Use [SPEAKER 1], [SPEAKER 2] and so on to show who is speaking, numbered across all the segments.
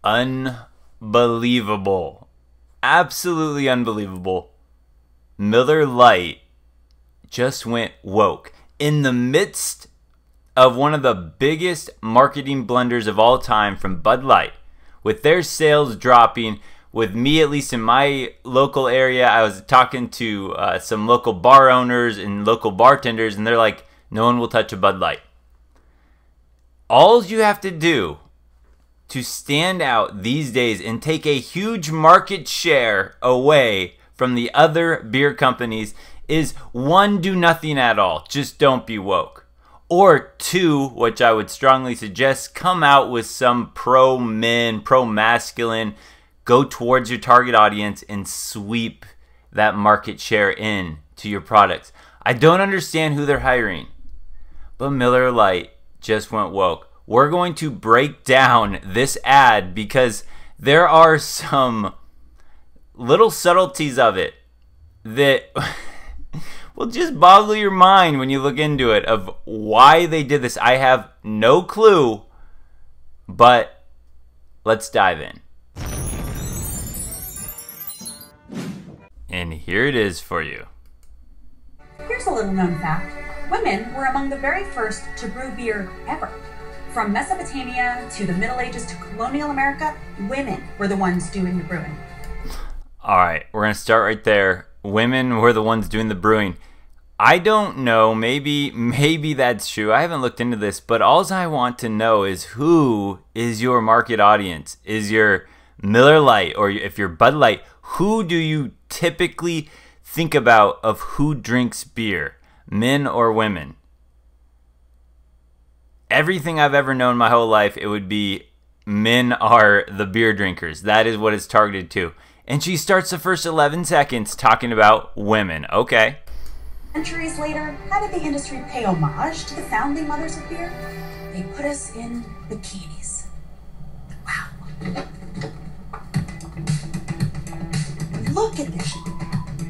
[SPEAKER 1] Unbelievable. Absolutely unbelievable. Miller Lite just went woke in the midst of one of the biggest marketing blunders of all time from Bud Light, with their sales dropping. With me, at least in my local area, I was talking to some local bar owners and local bartenders, and they're like, no one will touch a Bud Light. All you have to do to stand out these days and take a huge market share away from the other beer companies is, one, do nothing at all. Just don't be woke. Or two, which I would strongly suggest, come out with some pro-men, pro-masculine, go towards your target audience and sweep that market share in to your products. I don't understand who they're hiring, but Miller Lite just went woke. We're going to break down this ad because there are some little subtleties of it that will just boggle your mind when you look into it, of why they did this. I have no clue, but let's dive in. And here it is for you.
[SPEAKER 2] Here's a little known fact. Women were among the very first to brew beer ever. From Mesopotamia to the Middle Ages to colonial America, women were the ones doing the brewing.
[SPEAKER 1] All right, we're going to start right there. Women were the ones doing the brewing. I don't know, maybe that's true. I haven't looked into this, but all I want to know is, who is your market audience? Is your Miller Lite, or if you're Bud Light, who do you typically think about of who drinks beer, men or women? Everything I've ever known my whole life, it would be men are the beer drinkers. That is what it's targeted to. And she starts the first 11 seconds talking about women. Okay.
[SPEAKER 2] Centuries later, how did the industry pay homage to the founding mothers of beer? They put us in bikinis. Wow. Look at this.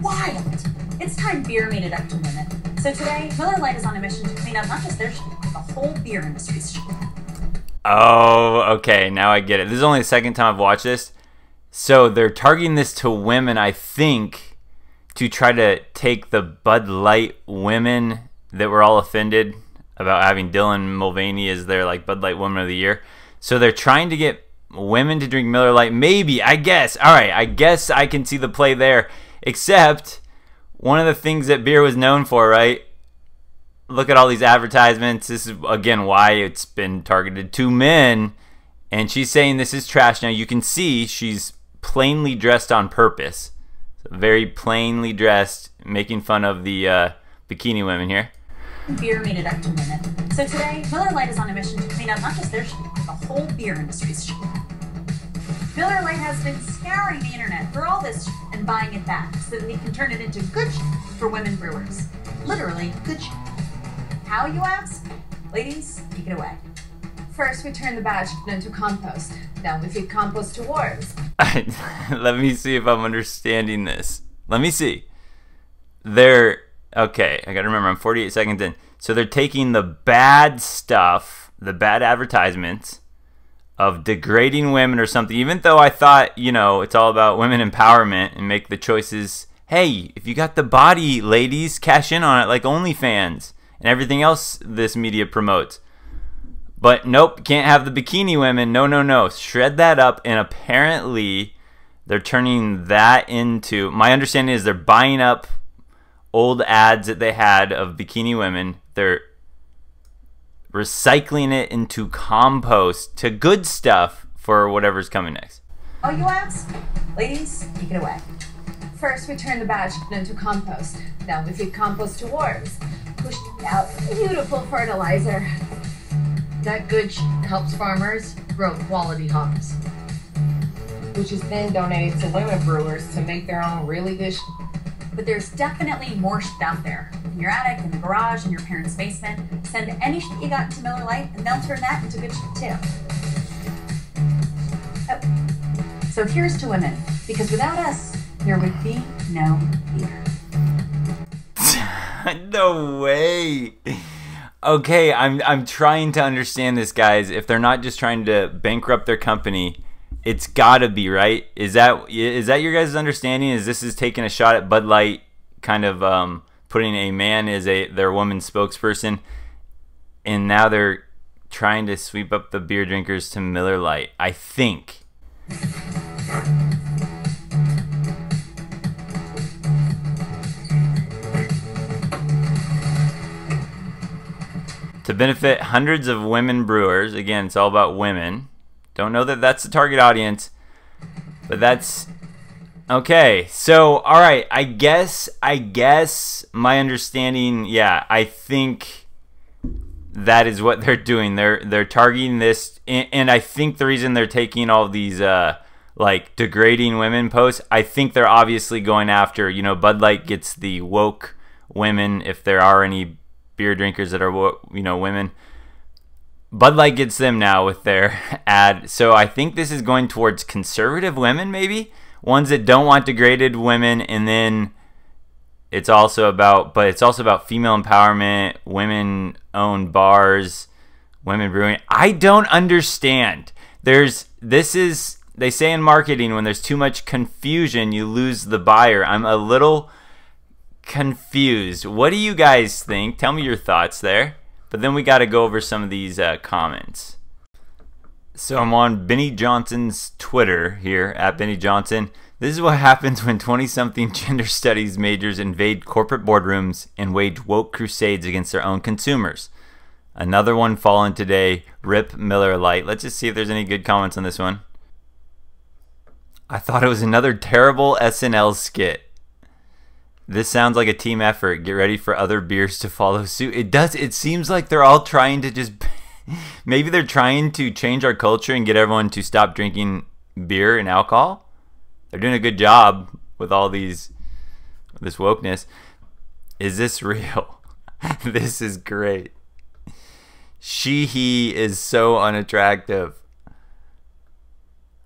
[SPEAKER 2] Wild. It's time beer made it up to women. So today, Miller Lite is on a mission to clean up not just their shit, but the whole beer industry's shit.
[SPEAKER 1] Oh, okay. Now I get it. This is only the second time I've watched this. So they're targeting this to women, I think, to try to take the Bud Light women that were all offended about having Dylan Mulvaney as their like Bud Light Woman of the Year. So they're trying to get women to drink Miller Lite. Maybe, I guess. All right, I guess I can see the play there. Except one of the things that beer was known for, right? Look at all these advertisements. This is, again, why it's been targeted to men. And she's saying this is trash. Now, you can see she's plainly dressed on purpose. So very plainly dressed, making fun of the bikini women here.
[SPEAKER 2] Beer made it up to women. So today, Miller Lite is on a mission to clean up not just their shit, but the whole beer industry's shit. Miller Lite has been scouring the internet for all this shit and buying it back so that he can turn it into good shit for women brewers. Literally, good shit. How, you ask? Ladies, take it away.
[SPEAKER 3] First, we turn the bad shit into compost. Then we feed compost to worms.
[SPEAKER 1] Let me see if I'm understanding this. Let me see. They're, okay, I gotta remember, I'm 48 seconds in. So they're taking the bad stuff, the bad advertisements of degrading women or something, even though I thought, you know, it's all about women empowerment and make the choices. Hey, if you got the body, ladies, cash in on it like OnlyFans and everything else this media promotes. But nope, can't have the bikini women. No, no, no. Shred that up, and apparently they're turning that into, my understanding is they're buying up old ads that they had of bikini women. They're recycling it into compost, to good stuff for whatever's coming next.
[SPEAKER 2] Oh, you ask? Ladies, take it away.
[SPEAKER 3] First, we turn the bad shit into compost. Then we feed compost to worms. Push out beautiful fertilizer. That good shit helps farmers grow quality hops,
[SPEAKER 4] which is then donated to women brewers to make their own really good shit.
[SPEAKER 2] But there's definitely more shit out there. In your attic, in the garage, in your parents' basement. Send any shit you got to Miller Lite, and they'll turn that into good shit too. Oh. So here's to women, because without us, there would be no beer.
[SPEAKER 1] No way. Okay, I'm trying to understand this, guys. If they're not just trying to bankrupt their company It's gotta be, right? Is that your guys' understanding? Is this is taking a shot at Bud Light, kind of putting a man as their woman's spokesperson, and now they're trying to sweep up the beer drinkers to Miller Lite, I think. To benefit hundreds of women brewers. Again, it's all about women. Don't know that that's the target audience, but that's okay. So, all right, I guess my understanding, yeah, I think that is what they're doing. They're targeting this, and I think the reason they're taking all these like degrading women posts, I think they're obviously going after, you know, Bud Light gets the woke women, if there are any beer drinkers that are, you know, women. Bud Light gets them now with their ad. So I think this is going towards conservative women, maybe ones that don't want degraded women. And then it's also about, female empowerment, women-owned bars, women brewing. I don't understand. They say in marketing, when there's too much confusion, you lose the buyer. I'm a little confused. What do you guys think? Tell me your thoughts there. But then we got to go over some of these comments. So I'm on Benny Johnson's Twitter here, at Benny Johnson. This is what happens when 20-something gender studies majors invade corporate boardrooms and wage woke crusades against their own consumers. Another one fallen today. Rip Miller Lite. Let's just see if there's any good comments on this one. I thought it was another terrible SNL skit. This sounds like a team effort. Get ready for other beers to follow suit. It does. It seems like they're all trying to just... Maybe they're trying to change our culture and get everyone to stop drinking beer and alcohol. They're doing a good job with all this wokeness. Is this real? This is great. He is so unattractive.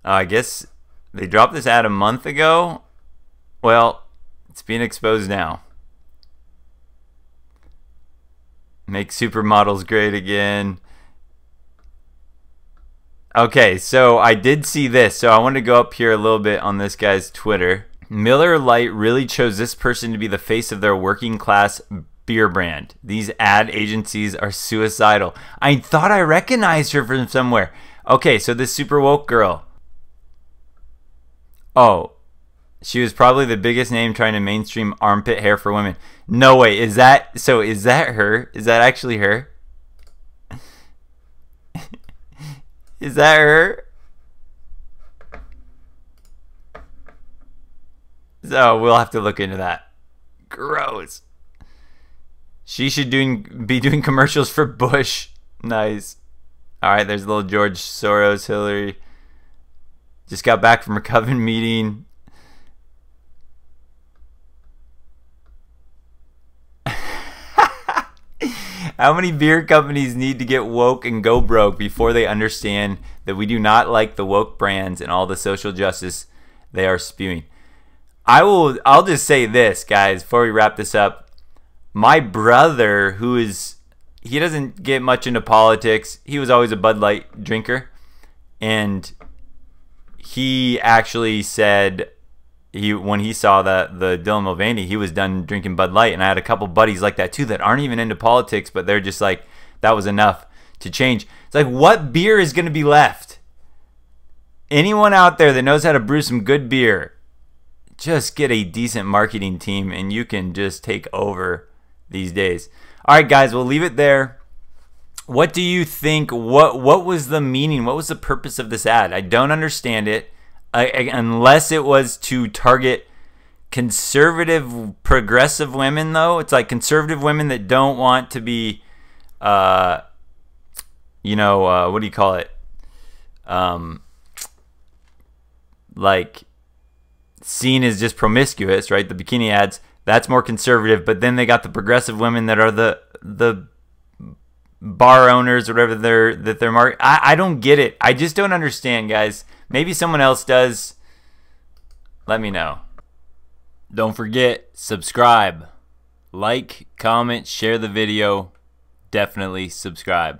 [SPEAKER 1] I guess they dropped this ad a month ago. Well, it's being exposed now. Make supermodels great again. Okay, so I did see this. So I want to go up here a little bit on this guy's Twitter. Miller Lite really chose this person to be the face of their working class beer brand. These ad agencies are suicidal. I thought I recognized her from somewhere. Okay, so this super woke girl. Oh, she was probably the biggest name trying to mainstream armpit hair for women. No way. Is that her? Is that actually her? Is that her? So we'll have to look into that. Gross. She should be doing commercials for Bush. Nice. All right, there's little George Soros, Hillary. Just got back from a coven meeting. How many beer companies need to get woke and go broke before they understand that we do not like the woke brands and all the social justice they are spewing? I'll just say this, guys, before we wrap this up. My brother, he doesn't get much into politics. He was always a Bud Light drinker, and he actually said when he saw the Dylan Mulvaney, he was done drinking Bud Light. And I had a couple buddies like that too that aren't even into politics, but they're just like, that was enough to change. It's like, what beer is going to be left? Anyone out there that knows how to brew some good beer, just get a decent marketing team and you can just take over these days. All right, guys, we'll leave it there. What do you think? What was the meaning? What was the purpose of this ad? I don't understand it. Unless it was to target conservative, progressive women, though. It's like conservative women that don't want to be, what do you call it? Like seen as just promiscuous, right? The bikini ads, that's more conservative. But then they got the progressive women that are the bar owners, or whatever they're marketing. I don't get it. I just don't understand, guys. Maybe someone else does. Let me know. Don't forget, subscribe. Like, comment, share the video. Definitely subscribe.